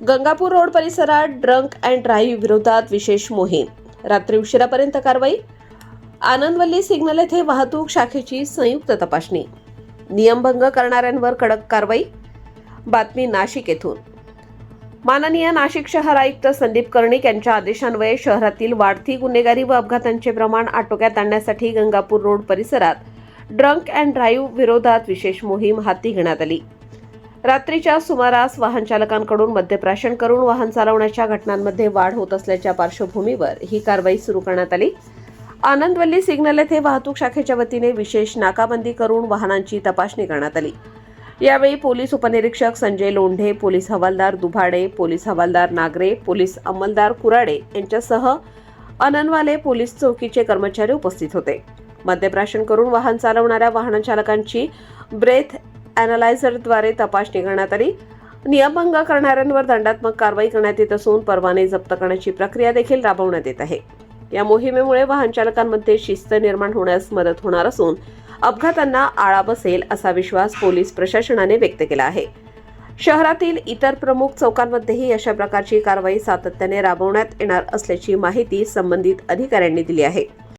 Gangapur road परिसरात drunk and drive विरोधात विशेष मोहीम. रात्री उशिरापर्यंत कारवाई. आनंदवल्ली सिग्नल येथे वाहतूक शाखेची संयुक्त तपासणी. नियमभंग करणाऱ्यांवर कडक कारवाई. बातमी नाशिक येथून. माननीय नाशिक शहर आयुक्त संदीप कर्णिक यांच्या आदेशान्वये शहरातील वाढती गुन्हेगारी व अपघातांचे प्रमाण आटोक्यात आणण्यासाठी गंगापूर रोड परिसरात ड्रंक अँड ड्राईव्ह विरोधात विशेष मोहीम हाती घेण्यात आली. रात्रीच्या सुमारास वाहन चालकांकडून मद्यप्राशन करून वाहन चालवण्याच्या घटनांमध्ये वाढ होत असल्याच्या पार्श्वभूमीवर ही कारवाई सुरू करण्यात आली. आनंदवल्ली सिग्नल येथे वाहतूक शाखेच्या वतीने विशेष नाकाबंदी करून वाहनांची तपासणी करण्यात आली. यावेळी पोलीस उपनिरीक्षक संजय लोंढे, पोलीस हवालदार दुभाडे, पोलीस हवालदार नागरे, पोलीस अंमलदार कुराडे यांच्यासह अननवाले पोलीस चौकीचे कर्मचारी उपस्थित होते. मद्यप्राशन करून वाहन चालवणाऱ्या वाहन चालकांची ब्रेथ अॅनालायझरद्वारे तपासणी करण्यात आली. नियमभंग करणाऱ्यांवर दंडात्मक कारवाई करण्यात येत असून परवाने जप्त करण्याची प्रक्रिया देखील राबवण्यात येत आहे. या मोहिमेमुळे वाहन चालकांमध्ये शिस्त निर्माण होण्यास मदत होणार असून अपघातांना आळा बसेल असा विश्वास पोलीस प्रशासनाने व्यक्त केला आहे. शहरातील इतर प्रमुख चौकांमध्येही अशा प्रकारची कारवाई सातत्याने राबवण्यात येणार असल्याची माहिती संबंधित अधिकाऱ्यांनी दिली आहे.